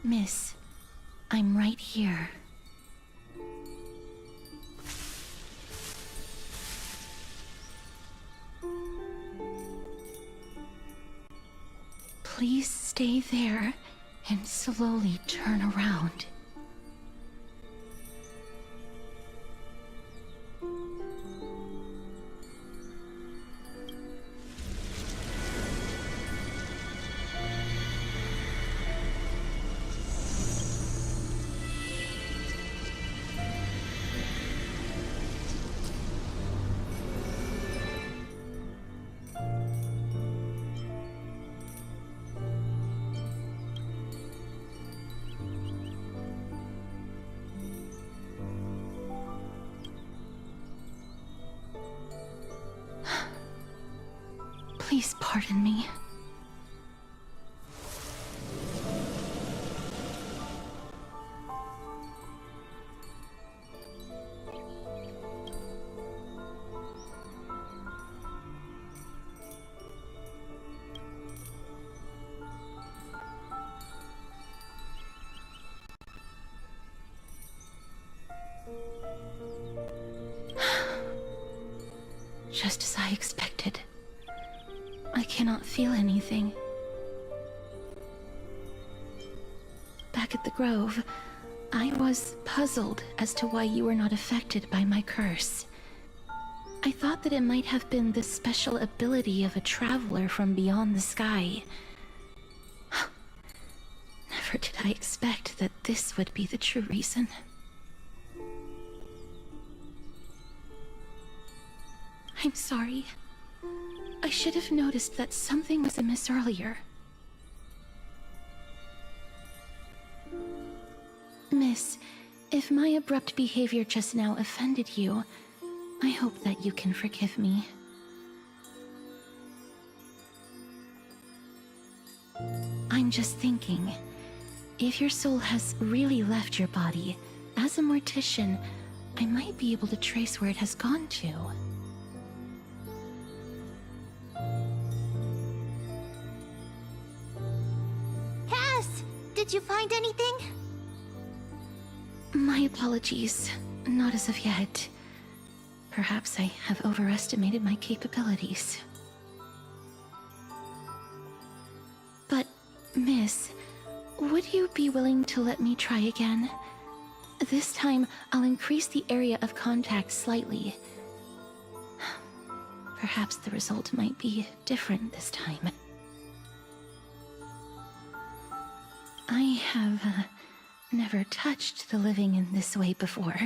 Miss, I'm right here. Please stay there and slowly turn around. Please pardon me. Just as I expected. I cannot feel anything. Back at the Grove, I was puzzled as to why you were not affected by my curse. I thought that it might have been the special ability of a traveler from beyond the sky. Never did I expect that this would be the true reason. I'm sorry. I should have noticed that something was amiss earlier. Miss, if my abrupt behavior just now offended you, I hope that you can forgive me. I'm just thinking, if your soul has really left your body, as a mortician, I might be able to trace where it has gone to. Did you find anything? My apologies. Not as of yet. Perhaps I have overestimated my capabilities. But, Miss, would you be willing to let me try again? This time, I'll increase the area of contact slightly. Perhaps the result might be different this time. I have never touched the living in this way before.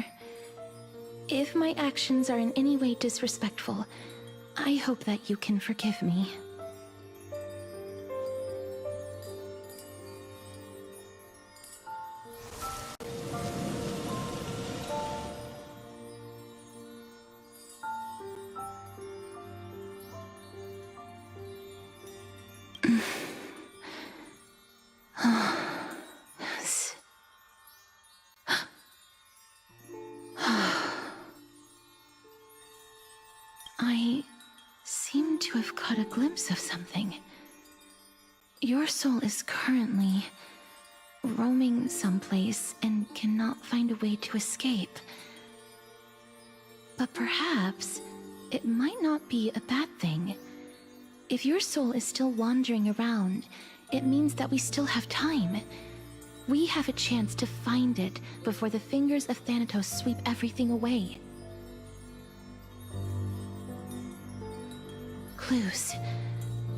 If my actions are in any way disrespectful, I hope that you can forgive me. I seem to have caught a glimpse of something. Your soul is currently roaming someplace and cannot find a way to escape. But perhaps it might not be a bad thing. If your soul is still wandering around, it means that we still have time. We have a chance to find it before the fingers of Thanatos sweep everything away. Clues.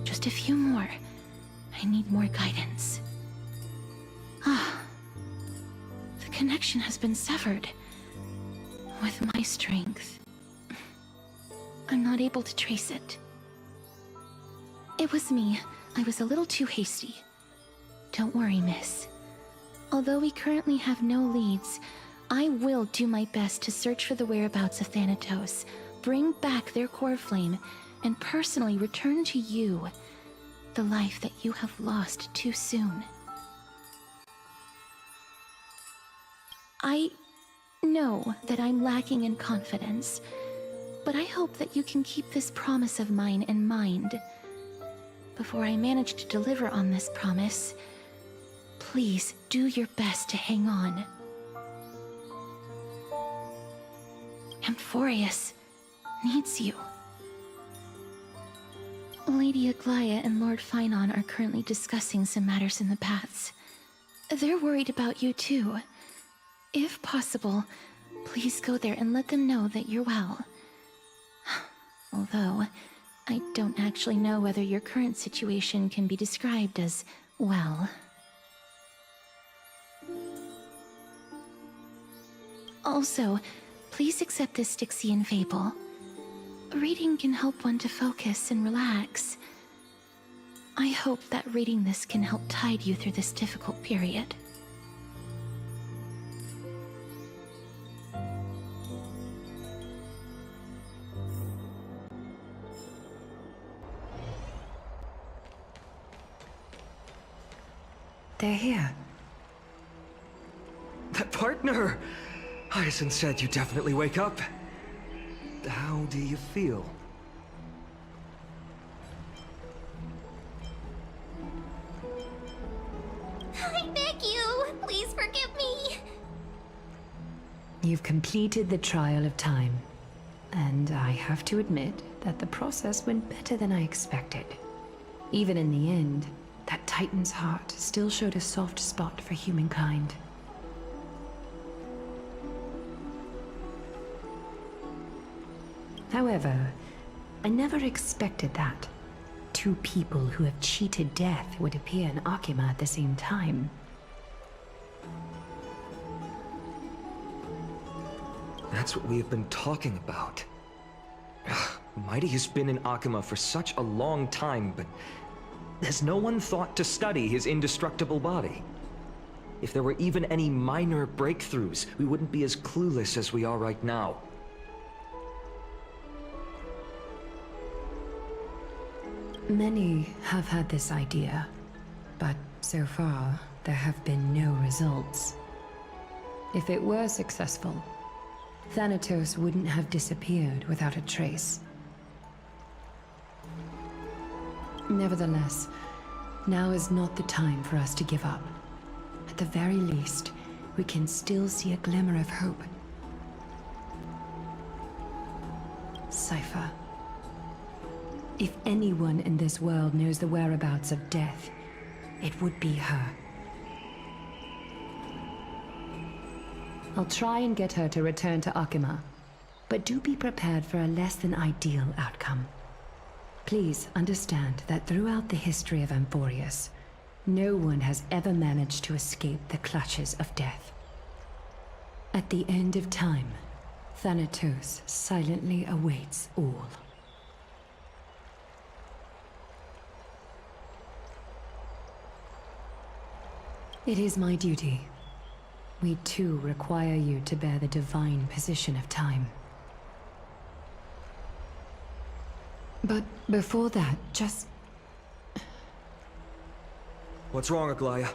Just a few more. I need more guidance. The connection has been severed. With my strength, I'm not able to trace it. It was me. I was a little too hasty. Don't worry, miss. Although we currently have no leads, I will do my best to search for the whereabouts of Thanatos, bring back their core flame, and personally return to you the life that you have lost too soon. I know that I'm lacking in confidence, but I hope that you can keep this promise of mine in mind. Before I manage to deliver on this promise, Please do your best to hang on. Amphorius needs you. Lady Aglaya and Lord Finon are currently discussing some matters in the paths. They're worried about you too. If possible, please go there and let them know that you're well. Although, I don't actually know whether your current situation can be described as well. Also, please accept this Styxian fable. Reading can help one to focus and relax. I hope that reading this can help tide you through this difficult period. They're here. That partner! Hyacinth said you definitely wake up. How do you feel? I beg you, please forgive me. You've completed the trial of time. And I have to admit that the process went better than I expected. Even in the end, that Titan's heart still showed a soft spot for humankind. However, I never expected that. Two people who have cheated death would appear in Akima at the same time. That's what we have been talking about. Mighty has been in Akima for such a long time, but has no one thought to study his indestructible body? If there were even any minor breakthroughs, we wouldn't be as clueless as we are right now. Many have had this idea, but so far, there have been no results. If it were successful, Thanatos wouldn't have disappeared without a trace. Nevertheless, now is not the time for us to give up. At the very least, we can still see a glimmer of hope. Cypher. If anyone in this world knows the whereabouts of death, it would be her. I'll try and get her to return to Akima, but do be prepared for a less than ideal outcome. Please understand that throughout the history of Amphorius, no one has ever managed to escape the clutches of death. At the end of time, Thanatos silently awaits all. It is my duty. We too require you to bear the divine position of time. But before that, just... What's wrong, Aglaya?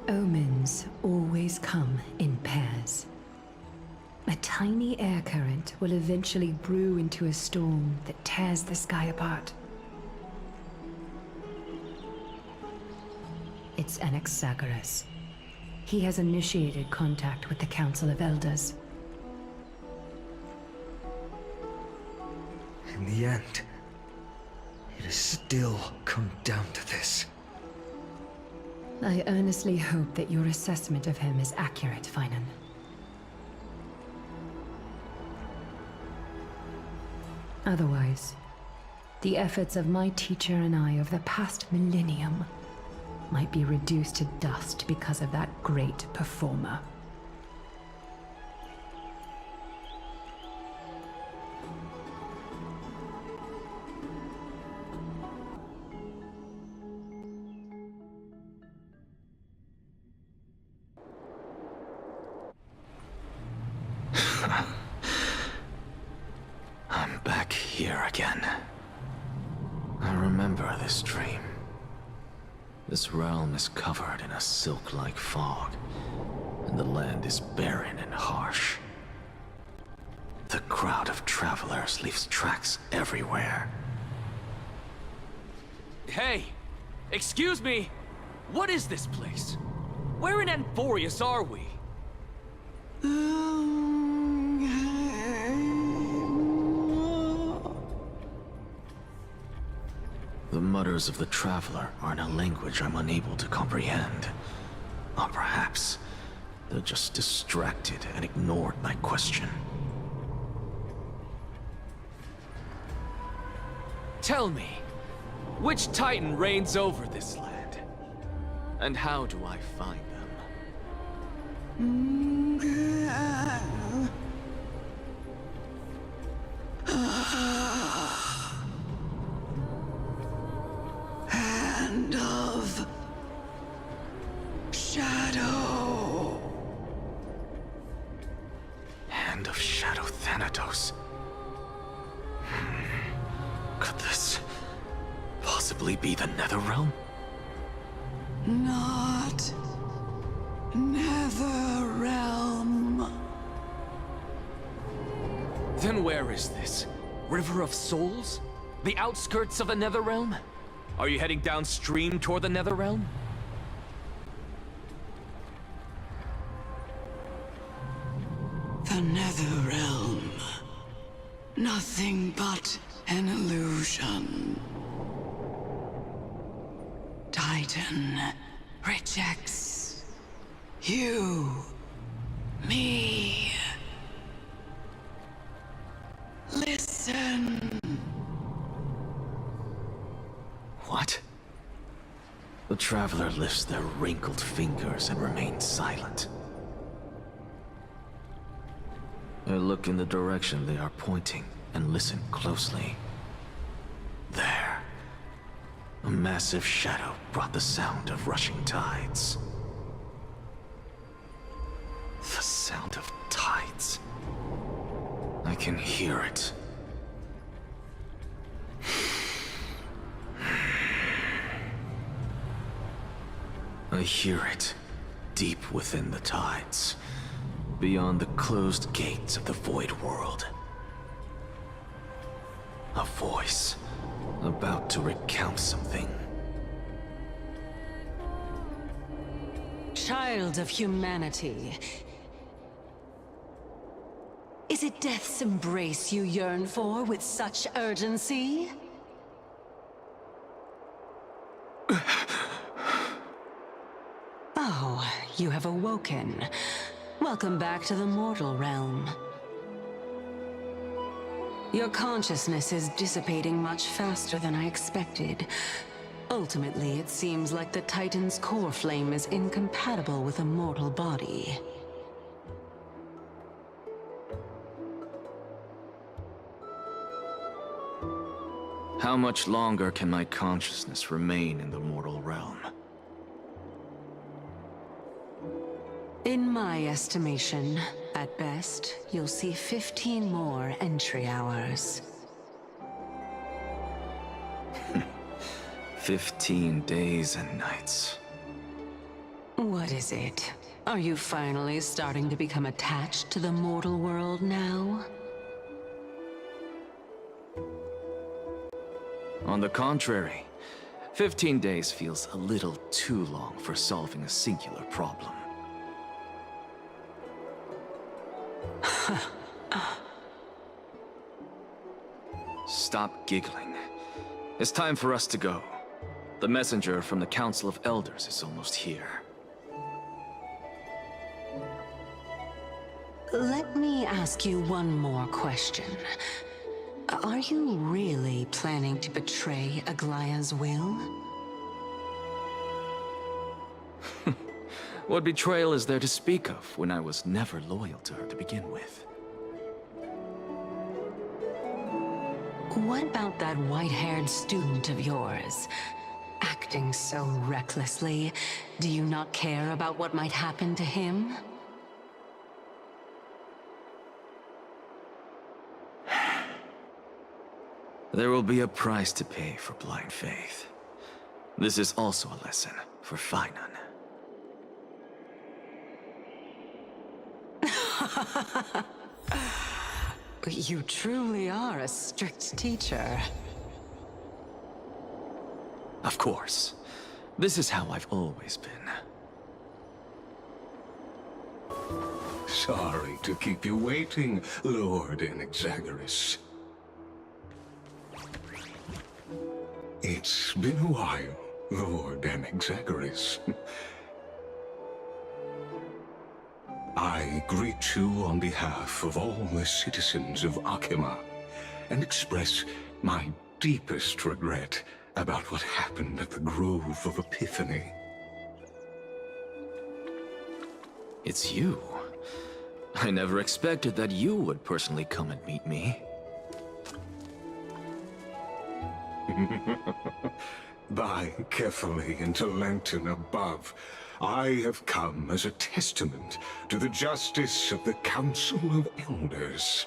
Omens always come in pairs. A tiny air current will eventually brew into a storm that tears the sky apart. It's Anaxa. He has initiated contact with the Council of Elders. In the end, it has still come down to this. I earnestly hope that your assessment of him is accurate, Finon. Otherwise, the efforts of my teacher and I of the past millennium might be reduced to dust because of that great performer. I'm back here again. I remember this dream. This realm is covered in a silk-like fog, and the land is barren and harsh. The crowd of travelers leaves tracks everywhere. Hey! Excuse me! What is this place? Where in Anthorius are we? The mutters of the Traveler are in a language I'm unable to comprehend. Or perhaps they're just distracted and ignored my question. Tell me, which Titan reigns over this land? And how do I find them? Hand of Shadow. Hand of Shadow Thanatos. Could this possibly be the Netherrealm? Not Netherrealm. Then where is this? River of Souls? The outskirts of the Netherrealm? Are you heading downstream toward the Netherrealm? The Netherrealm. Nothing but an illusion. Titan rejects you, me. Listen. What? The Traveler lifts their wrinkled fingers and remains silent. I look in the direction they are pointing and listen closely. There. A massive shadow brought the sound of rushing tides. The sound of tides. I can hear it. I hear it, deep within the tides, beyond the closed gates of the Void World. A voice, about to recount something. Child of humanity. Is it death's embrace you yearn for with such urgency? Oh, you have awoken. Welcome back to the mortal realm. Your consciousness is dissipating much faster than I expected. Ultimately, it seems like the Titan's core flame is incompatible with a mortal body. How much longer can my consciousness remain in the mortal realm? In my estimation, at best, you'll see 15 more entry hours. 15 days and nights. What is it? Are you finally starting to become attached to the mortal world now? On the contrary, 15 days feels a little too long for solving a singular problem. Stop giggling. It's time for us to go. The messenger from the Council of Elders is almost here. Let me ask you one more question. Are you really planning to betray Aglaya's will? What betrayal is there to speak of when I was never loyal to her to begin with? What about that white-haired student of yours? Acting so recklessly, do you not care about what might happen to him? There will be a price to pay for blind faith. This is also a lesson for Finan. You truly are a strict teacher. Of course. This is how I've always been. Sorry to keep you waiting, Lord Anaxa. It's been a while, Lord Anaxa. I greet you on behalf of all the citizens of Akima, and express my deepest regret about what happened at the Grove of Epiphany. It's you. I never expected that you would personally come and meet me. By carefully into Lantern above, I have come as a testament to the justice of the Council of Elders.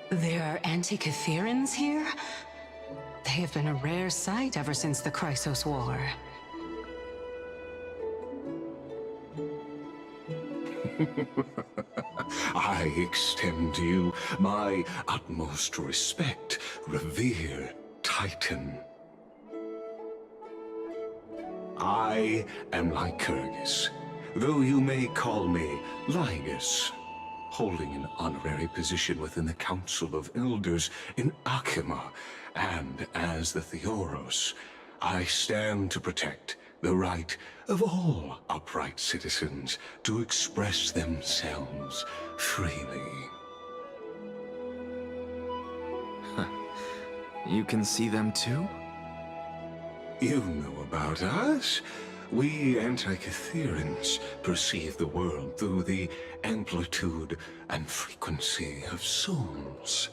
There are Antikytherans here? They have been a rare sight ever since the Chrysos War. I extend to you my utmost respect, revered Titan. I am Lycurgus, though you may call me Lygus, holding an honorary position within the Council of Elders in Akima, and as the Theoros, I stand to protect the right of all upright citizens to express themselves freely. You can see them too? You know about us. We Antikytherans perceive the world through the amplitude and frequency of souls.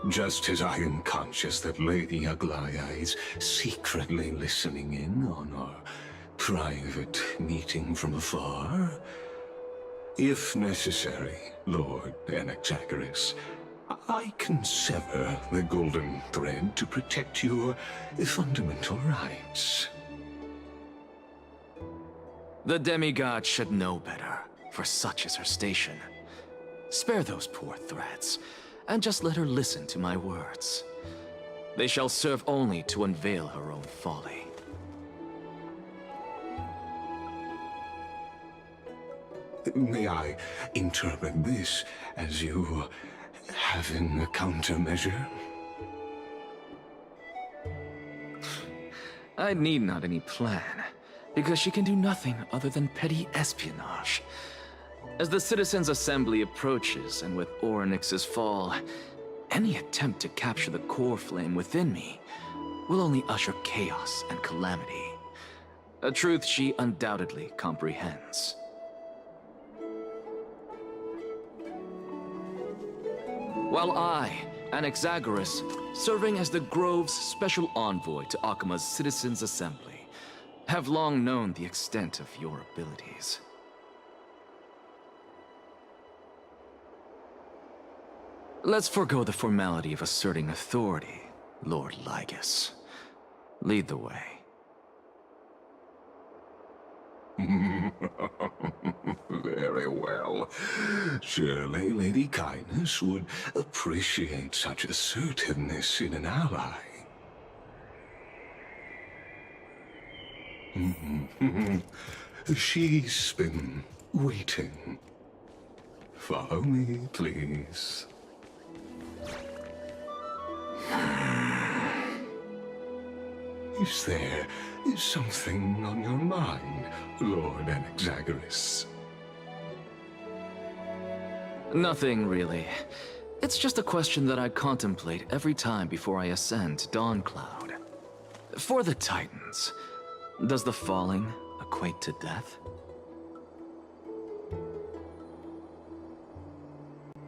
Just as I am conscious that Lady Aglaya is secretly listening in on our private meeting from afar, if necessary, Lord Anaxa, I can sever the golden thread to protect your fundamental rights. The demigod should know better, for such is her station. Spare those poor threats, and just let her listen to my words. They shall serve only to unveil her own folly. May I interpret this as you having a countermeasure? I need not any plan, because she can do nothing other than petty espionage. As the Citizens' Assembly approaches, and with Orynyx's fall, any attempt to capture the core flame within me will only usher chaos and calamity. A truth she undoubtedly comprehends. While I, Anaxagoras, serving as the Grove's special envoy to Akima's Citizens' Assembly, have long known the extent of your abilities. Let's forego the formality of asserting authority, Lord Lygus. Lead the way. Very well. Surely Lady Kindness would appreciate such assertiveness in an ally. She's been waiting. Follow me, please. Is there something on your mind, Lord Anaxagoras? Nothing, really. It's just a question that I contemplate every time before I ascend to Dawncloud. For the Titans, does the falling equate to death?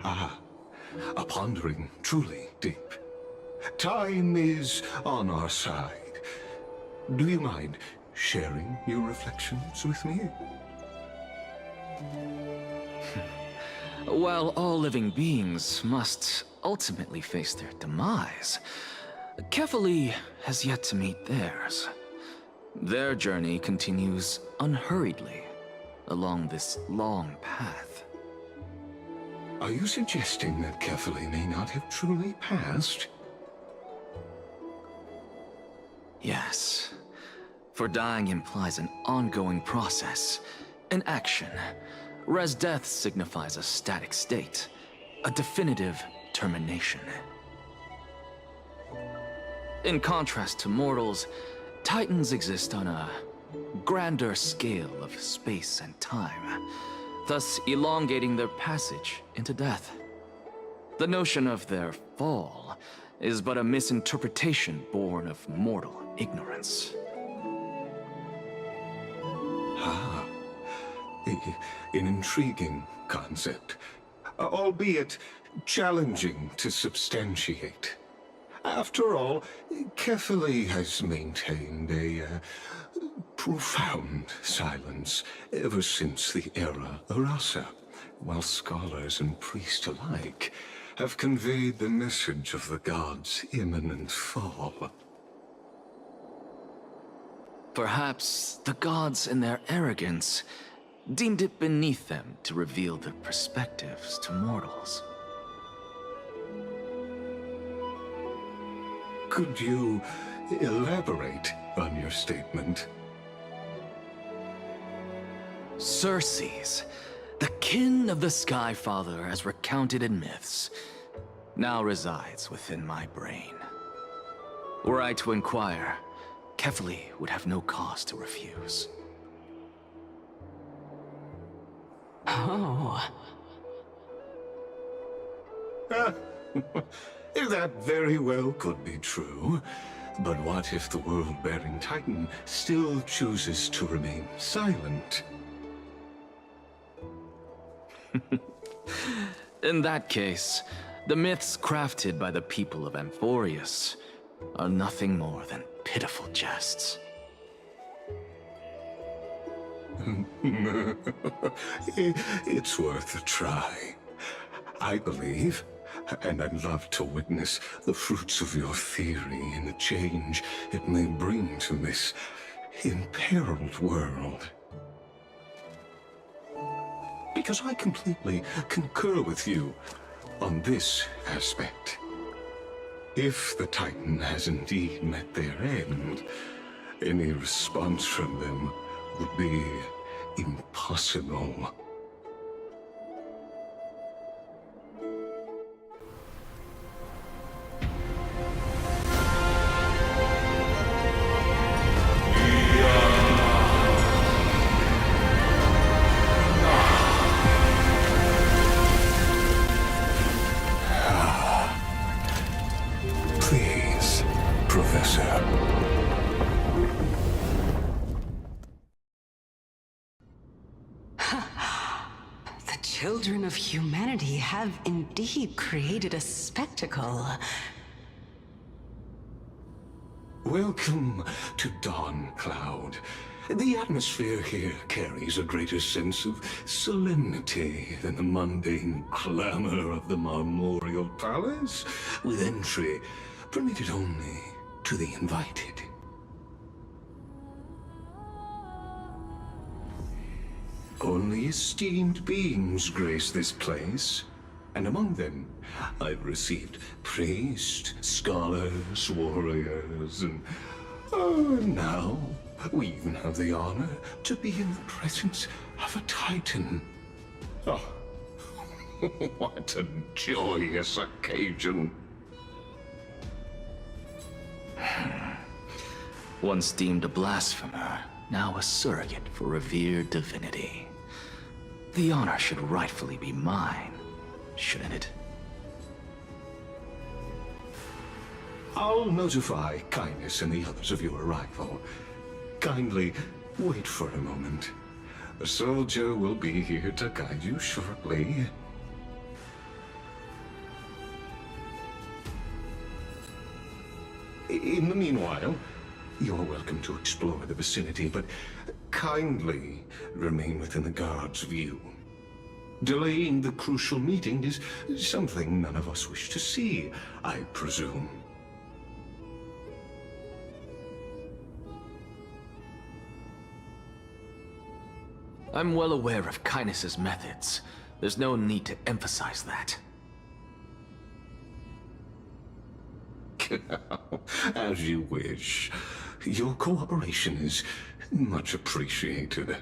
Ah, a pondering truly deep. Time is on our side. Do you mind sharing your reflections with me? While all living beings must ultimately face their demise, Kefali has yet to meet theirs. Their journey continues unhurriedly along this long path. Are you suggesting that Kefali may not have truly passed? Yes. For dying implies an ongoing process, an action. Res death signifies a static state, a definitive termination. In contrast to mortals, Titans exist on a grander scale of space and time, thus elongating their passage into death. The notion of their fall is but a misinterpretation born of mortal ignorance. Ah, an intriguing concept, albeit challenging to substantiate. After all, Kefali has maintained a profound silence ever since the era Arasa, while scholars and priests alike have conveyed the message of the gods' imminent fall. Perhaps the gods, in their arrogance, deemed it beneath them to reveal their perspectives to mortals. Could you elaborate on your statement? Circes, the kin of the Sky Father as recounted in myths, now resides within my brain. Were I to inquire, Kefali would have no cause to refuse. Oh. That very well could be true. But what if the world-bearing Titan still chooses to remain silent? In that case, the myths crafted by the people of Amphorius are nothing more than pitiful jests. It's worth a try. I believe, and I'd love to witness the fruits of your theory and the change it may bring to this imperiled world. Because I completely concur with you on this aspect. If the Titan has indeed met their end, any response from them would be impossible. Please, Professor. The children of humanity have indeed created a spectacle. Welcome to Dawn Cloud. The atmosphere here carries a greater sense of solemnity than the mundane clamor of the Marmorial Palace, with entry permitted only to the invited. Only esteemed beings grace this place, and among them I've received priests, scholars, warriors, and now we even have the honor to be in the presence of a Titan. Oh, what a joyous occasion. Once deemed a blasphemer, now a surrogate for revered divinity. The honor should rightfully be mine, shouldn't it? I'll notify Kindness and the others of your arrival. Kindly wait for a moment. A soldier will be here to guide you shortly. In the meanwhile, you're welcome to explore the vicinity, but kindly remain within the guard's view. Delaying the crucial meeting is something none of us wish to see, I presume. I'm well aware of Kindness's methods. There's no need to emphasize that. As you wish. Your cooperation is much appreciated.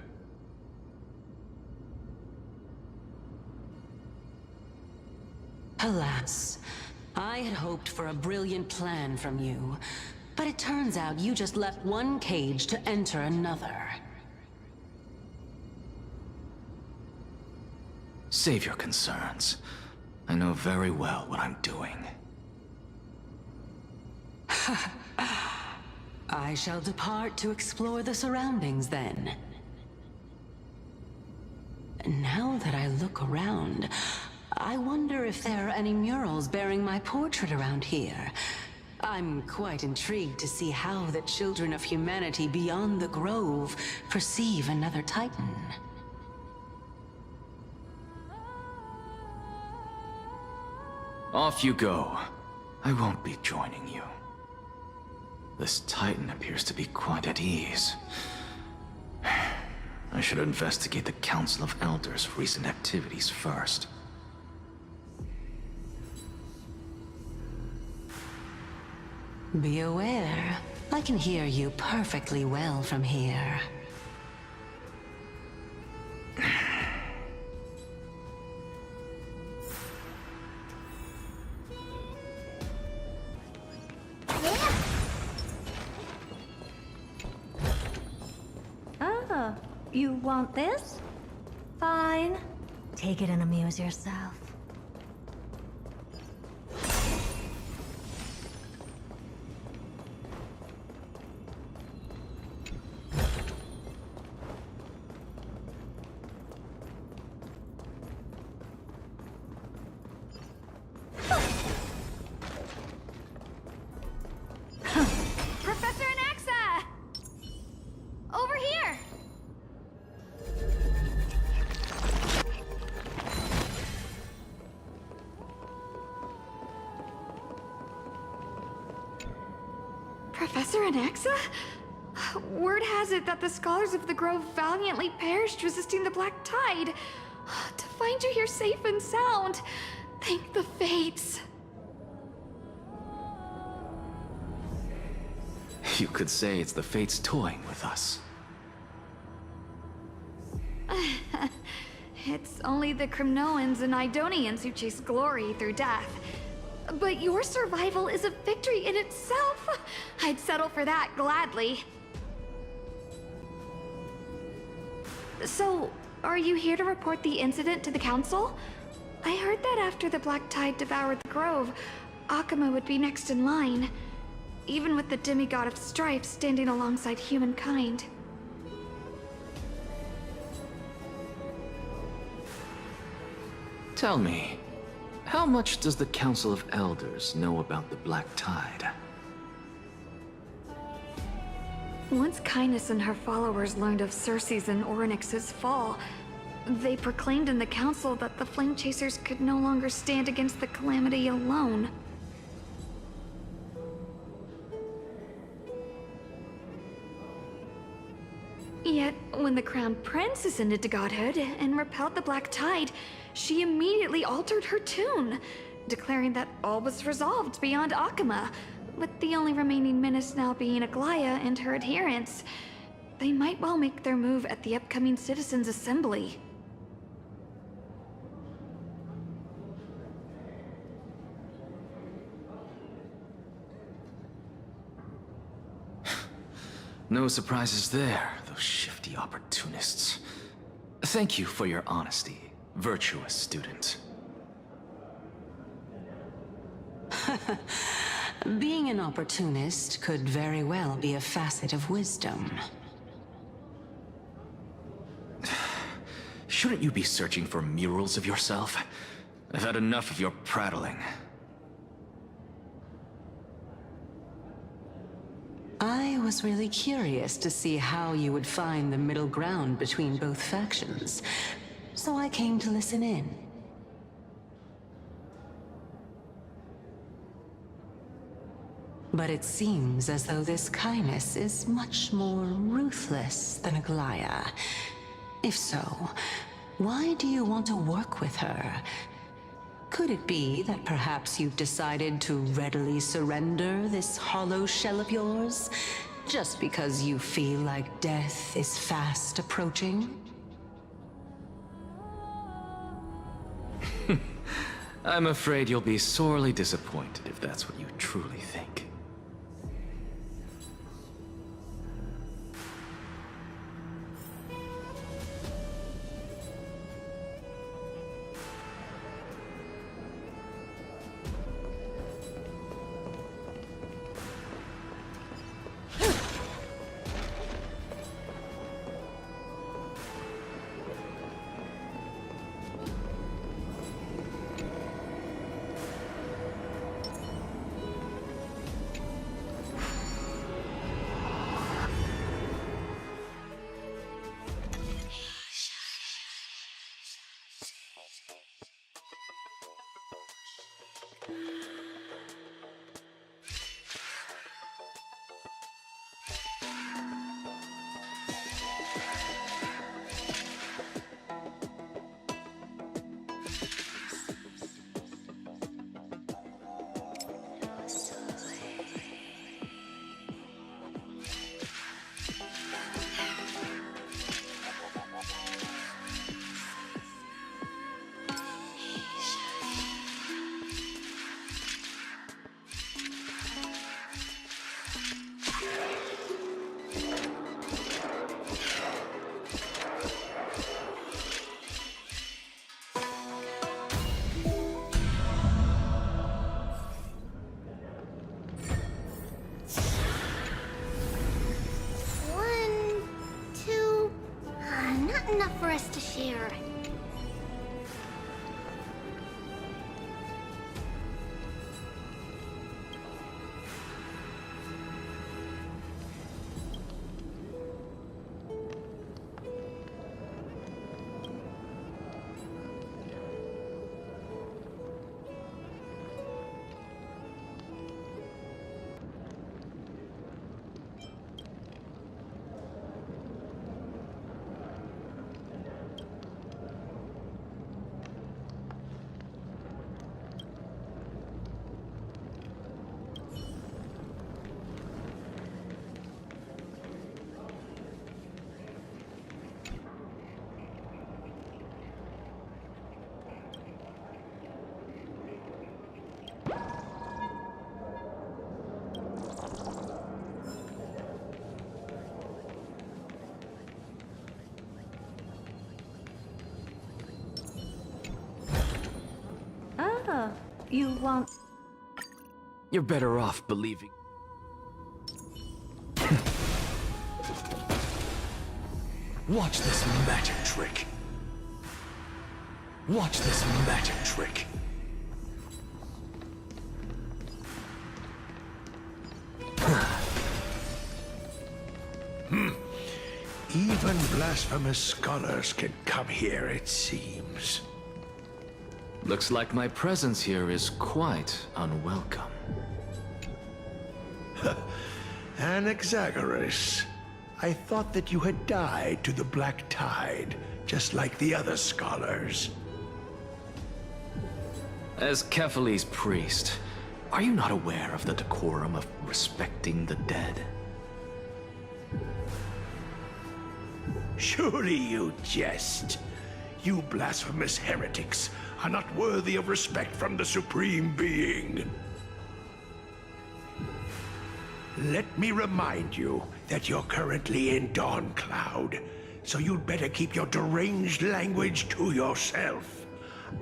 Alas, I had hoped for a brilliant plan from you, but it turns out you just left one cage to enter another. Save your concerns. I know very well what I'm doing. I shall depart to explore the surroundings then. Now that I look around, I wonder if there are any murals bearing my portrait around here. I'm quite intrigued to see how the children of humanity beyond the Grove perceive another Titan. Off you go. I won't be joining you. This Titan appears to be quite at ease. I should investigate the Council of Elders' recent activities first. Be aware, I can hear you perfectly well from here. Oh, you want this? Fine. Take it and amuse yourself. Professor Anaxa! Over here! Professor Anaxa? Word has it that the scholars of the Grove valiantly perished resisting the Black Tide. To find you here safe and sound, thank the fates. You could say it's the fates toying with us. It's only the Crimnoans and Idonians who chase glory through death. But your survival is a victory in itself. I'd settle for that gladly. So, are you here to report the incident to the Council? I heard that after the Black Tide devoured the Grove, Akuma would be next in line. Even with the demigod of strife standing alongside humankind. Tell me, how much does the Council of Elders know about the Black Tide? Once Kindness and her followers learned of Circe's and Orynyx's fall, they proclaimed in the council that the Flame Chasers could no longer stand against the calamity alone. Yet, when the Crown Prince ascended to godhood and repelled the Black Tide, she immediately altered her tune, declaring that all was resolved beyond Akuma, with the only remaining menace now being Aglaya and her adherents. They might well make their move at the upcoming Citizens' Assembly. No surprises there, those shifty opportunists. Thank you for your honesty, virtuous student. Being an opportunist could very well be a facet of wisdom. Shouldn't you be searching for murals of yourself? I've had enough of your prattling. I was really curious to see how you would find the middle ground between both factions, so I came to listen in. But it seems as though this Kindness is much more ruthless than Aglaya. If so, why do you want to work with her? Could it be that perhaps you've decided to readily surrender this hollow shell of yours, Just because you feel like death is fast approaching? I'm afraid you'll be sorely disappointed if that's what you truly think. Not enough for us to share. You won't... You're better off believing. Watch this magic trick. Watch this magic trick. Even blasphemous scholars can come here, it seems. Looks like my presence here is quite unwelcome. Anaxagoras, I thought that you had died to the Black Tide, just like the other scholars. As Kephales's priest, are you not aware of the decorum of respecting the dead? Surely you jest. You blasphemous heretics are not worthy of respect from the Supreme Being. Let me remind you that you're currently in Dawn Cloud, so you'd better keep your deranged language to yourself.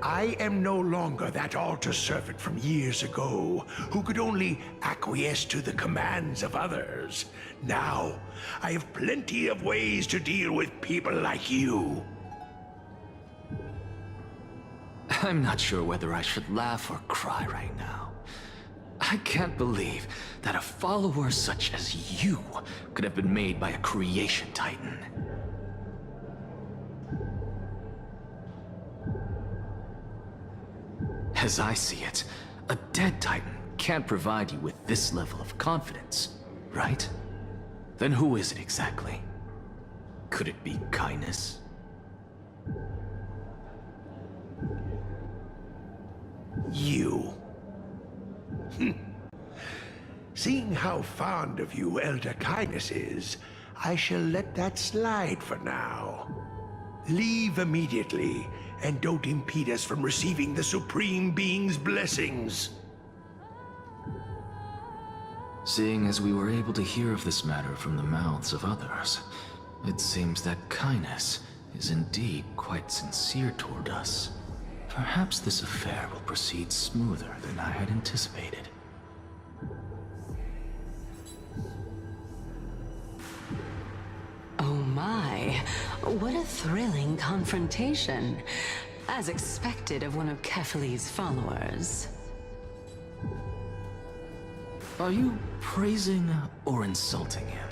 I am no longer that altar servant from years ago, who could only acquiesce to the commands of others. Now, I have plenty of ways to deal with people like you. I'm not sure whether I should laugh or cry right now. I can't believe that a follower such as you could have been made by a creation titan. As I see it, a dead titan can't provide you with this level of confidence, right? Then who is it exactly? Could it be kindness? You. Seeing how fond of you Elder Kindness is, I shall let that slide for now. Leave immediately, and don't impede us from receiving the Supreme Being's blessings. Seeing as we were able to hear of this matter from the mouths of others, it seems that Kindness is indeed quite sincere toward us. Perhaps this affair will proceed smoother than I had anticipated. Oh my, what a thrilling confrontation. As expected of one of Kefali's followers. Are you praising or insulting him?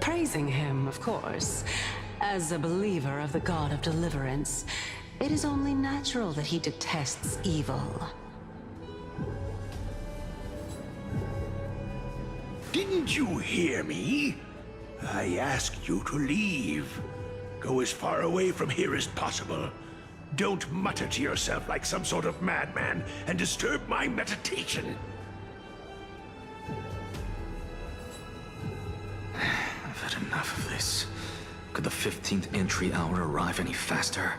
Praising him, of course. As a believer of the God of Deliverance, it is only natural that he detests evil. Didn't you hear me? I asked you to leave. Go as far away from here as possible. Don't mutter to yourself like some sort of madman and disturb my meditation. I've had enough of this. Could the 15th entry hour arrive any faster?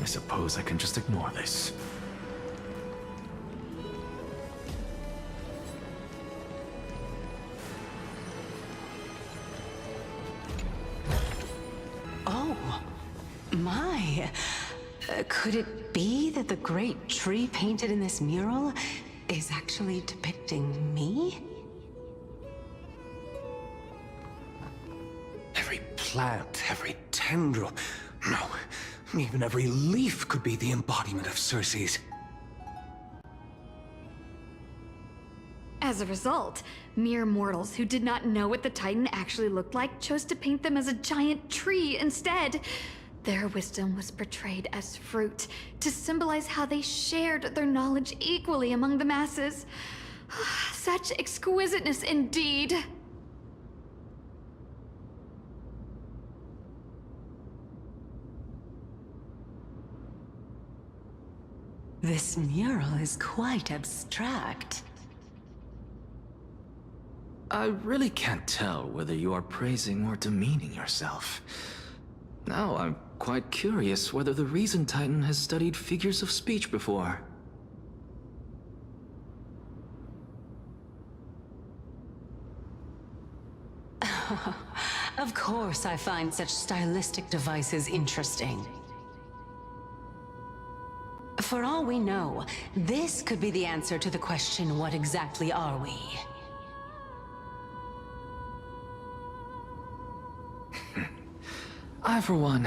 I suppose I can just ignore this. Oh, my. Could it be that the great tree painted in this mural is actually depicting me? Every plant, every tendril, no, even every leaf could be the embodiment of Circe's. As a result, mere mortals who did not know what the Titan actually looked like chose to paint them as a giant tree instead. Their wisdom was portrayed as fruit, to symbolize how they shared their knowledge equally among the masses. Such exquisiteness indeed. This mural is quite abstract. I really can't tell whether you are praising or demeaning yourself. Now I'm quite curious whether the Reason Titan has studied figures of speech before. Of course I find such stylistic devices interesting. For all we know, this could be the answer to the question, what exactly are we? I, for one,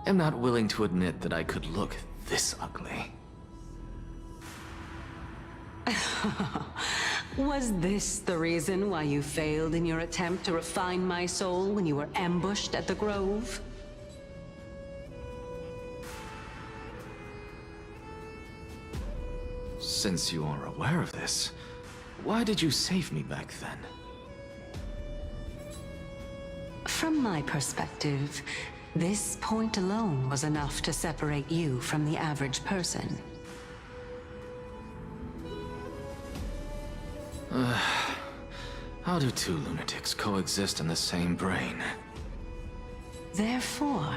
am not willing to admit that I could look this ugly. Was this the reason why you failed in your attempt to refine my soul when you were ambushed at the Grove? Since you are aware of this, why did you save me back then? From my perspective, this point alone was enough to separate you from the average person. How do two lunatics coexist in the same brain? Therefore,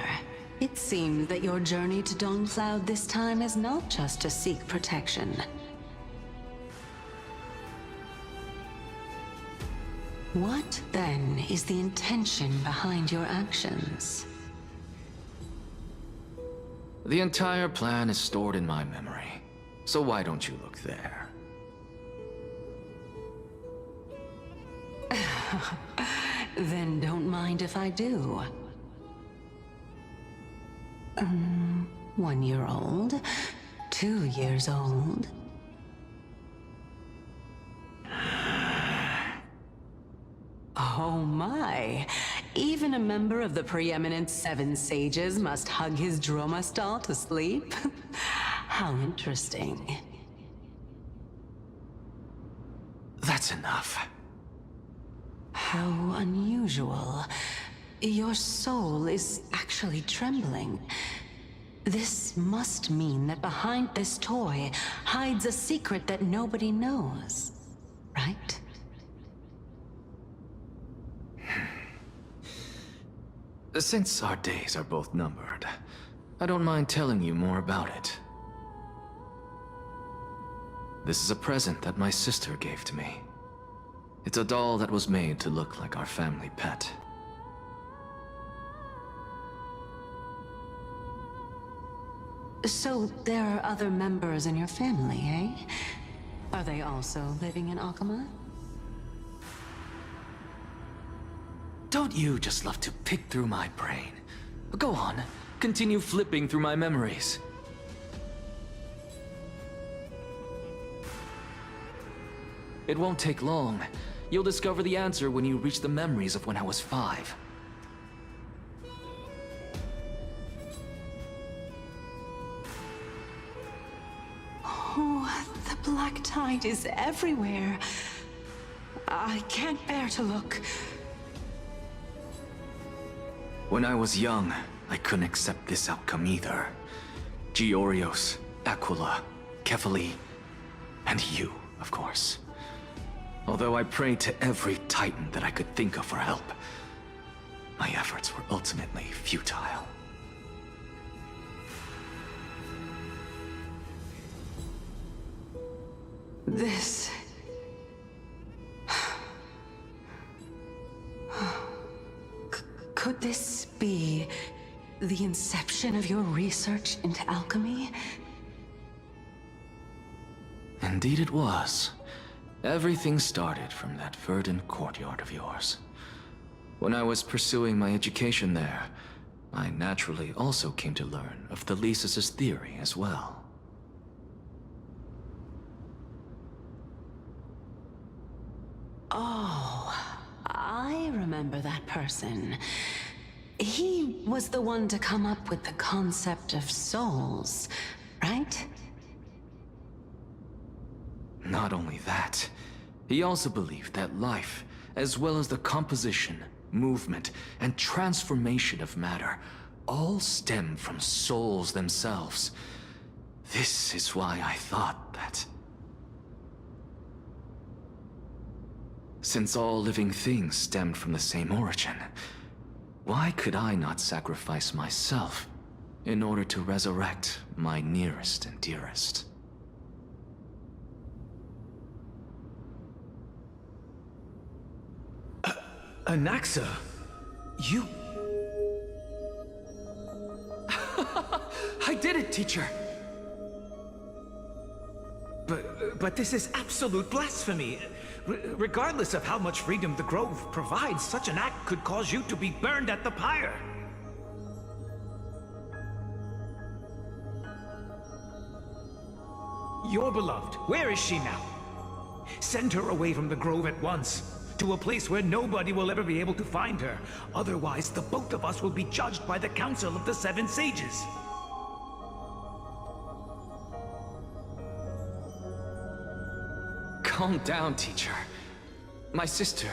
it seems that your journey to Dawnfloud this time is not just to seek protection. What, then, is the intention behind your actions? The entire plan is stored in my memory, so why don't you look there? Then don't mind if I do. 1 year old, 2 years old. Oh my! Even a member of the preeminent Seven Sages must hug his Dromastal to sleep? How interesting. That's enough. How unusual. Your soul is actually trembling. This must mean that behind this toy hides a secret that nobody knows, right? Since our days are both numbered, I don't mind telling you more about it. This is a present that my sister gave to me. It's a doll that was made to look like our family pet. So there are other members in your family, eh? Are they also living in Akama? Don't you just love to pick through my brain? Go on, continue flipping through my memories. It won't take long. You'll discover the answer when you reach the memories of when I was 5. Oh, the black tide is everywhere. I can't bear to look. When I was young, I couldn't accept this outcome either. Georios, Aquila, Kefali, and you, of course. Although I prayed to every titan that I could think of for help, my efforts were ultimately futile. This... Could this be the inception of your research into alchemy? Indeed it was. Everything started from that verdant courtyard of yours. When I was pursuing my education there, I naturally also came to learn of Thelesis' theory as well. Oh, I remember that person. He was the one to come up with the concept of souls, right? Not only that, he also believed that life, as well as the composition, movement, and transformation of matter, all stem from souls themselves. This is why I thought that... Since all living things stemmed from the same origin, why could I not sacrifice myself in order to resurrect my nearest and dearest? Anaxa, you... I did it, teacher! But this is absolute blasphemy. Regardless of how much freedom the Grove provides, such an act could cause you to be burned at the pyre. Your beloved, where is she now? Send her away from the Grove at once, to a place where nobody will ever be able to find her. Otherwise, the both of us will be judged by the Council of the Seven Sages. Calm down, teacher. My sister,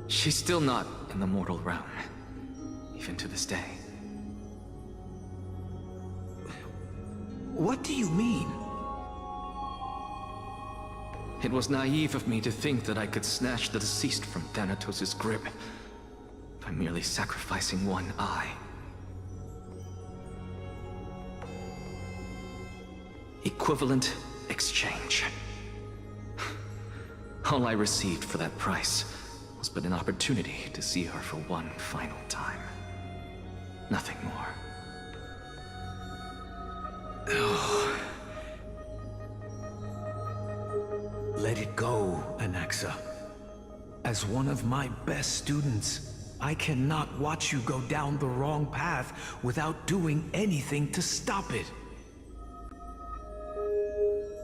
she's still not in the mortal realm, even to this day. What do you mean? It was naive of me to think that I could snatch the deceased from Thanatos' grip by merely sacrificing one eye. Equivalent exchange. All I received for that price was but an opportunity to see her for one final time. Nothing more. Let it go, Anaxa. As one of my best students, I cannot watch you go down the wrong path without doing anything to stop it.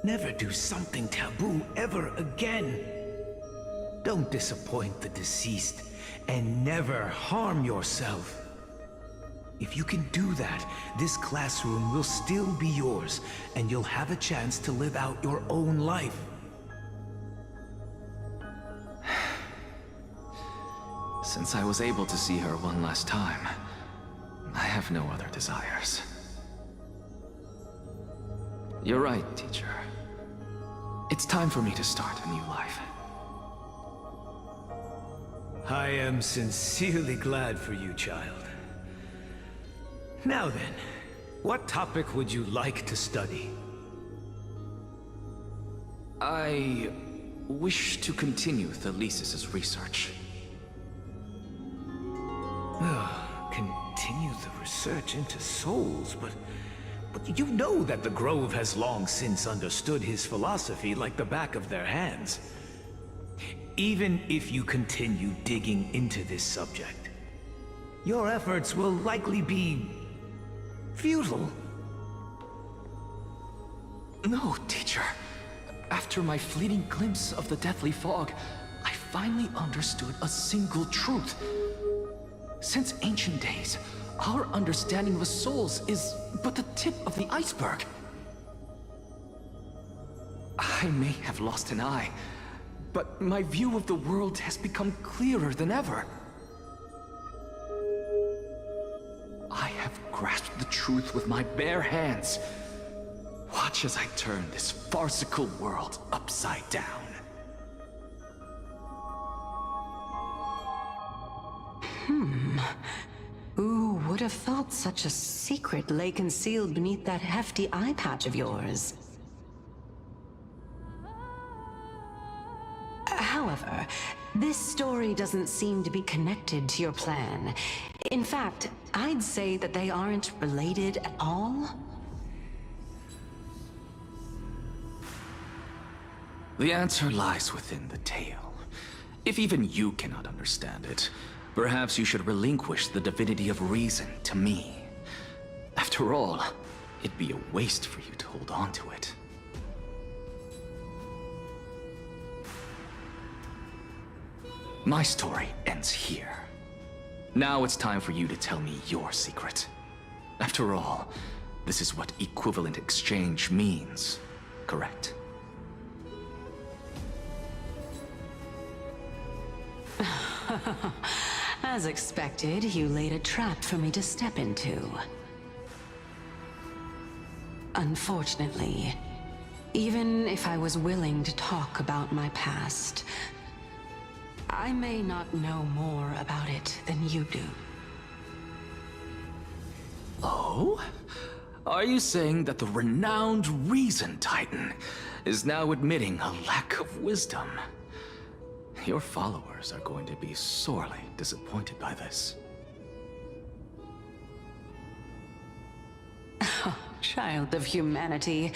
Never do something taboo ever again. Don't disappoint the deceased, and never harm yourself. If you can do that, this classroom will still be yours, and you'll have a chance to live out your own life. Since I was able to see her one last time, I have no other desires. You're right, teacher. It's time for me to start a new life. I am sincerely glad for you, child. Now then, what topic would you like to study? I wish to continue Thalesis' research. Continue the research into souls, but you know that the Grove has long since understood his philosophy like the back of their hands. Even if you continue digging into this subject, your efforts will likely be futile. No, teacher. After my fleeting glimpse of the deathly fog, I finally understood a single truth. Since ancient days, our understanding of the souls is but the tip of the iceberg. I may have lost an eye, but my view of the world has become clearer than ever. I have grasped the truth with my bare hands. Watch as I turn this farcical world upside down. Who would have thought such a secret lay concealed beneath that hefty eye patch of yours? However, this story doesn't seem to be connected to your plan. In fact, I'd say that they aren't related at all. The answer lies within the tale. If even you cannot understand it, perhaps you should relinquish the divinity of reason to me. After all, it'd be a waste for you to hold on to it. My story ends here. Now it's time for you to tell me your secret. After all, this is what equivalent exchange means, correct? As expected, you laid a trap for me to step into. Unfortunately, even if I was willing to talk about my past, I may not know more about it than you do. Oh? Are you saying that the renowned Reason Titan is now admitting a lack of wisdom? Your followers are going to be sorely disappointed by this. Child of humanity,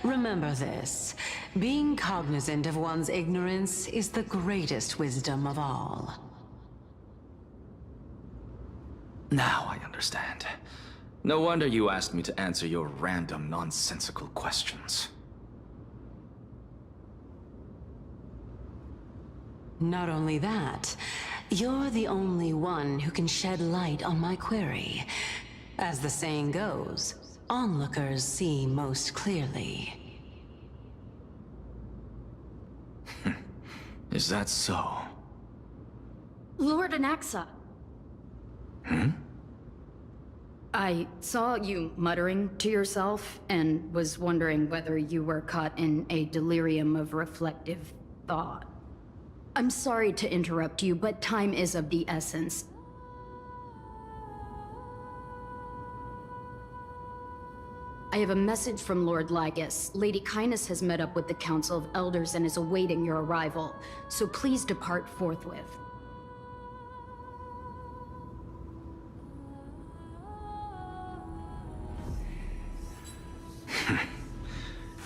remember this. Being cognizant of one's ignorance is the greatest wisdom of all. Now I understand. No wonder you asked me to answer your random, nonsensical questions. Not only that, you're the only one who can shed light on my query. As the saying goes, onlookers see most clearly. Is that so? Lord Anaxa. Hmm? I saw you muttering to yourself and was wondering whether you were caught in a delirium of reflective thought. I'm sorry to interrupt you, but time is of the essence. I have a message from Lord Lygus. Lady Kindness has met up with the Council of Elders and is awaiting your arrival, so please depart forthwith.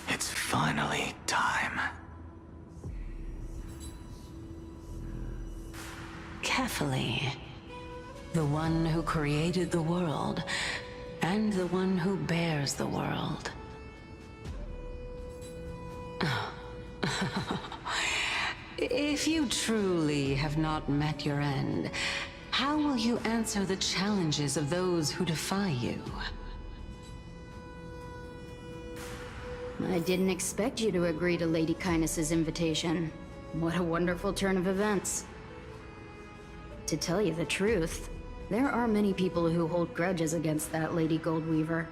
It's finally time. Carefully. The one who created the world, and the one who bears the world. If you truly have not met your end, how will you answer the challenges of those who defy you? I didn't expect you to agree to Lady Kindness's invitation. What a wonderful turn of events. To tell you the truth, there are many people who hold grudges against that Lady Goldweaver.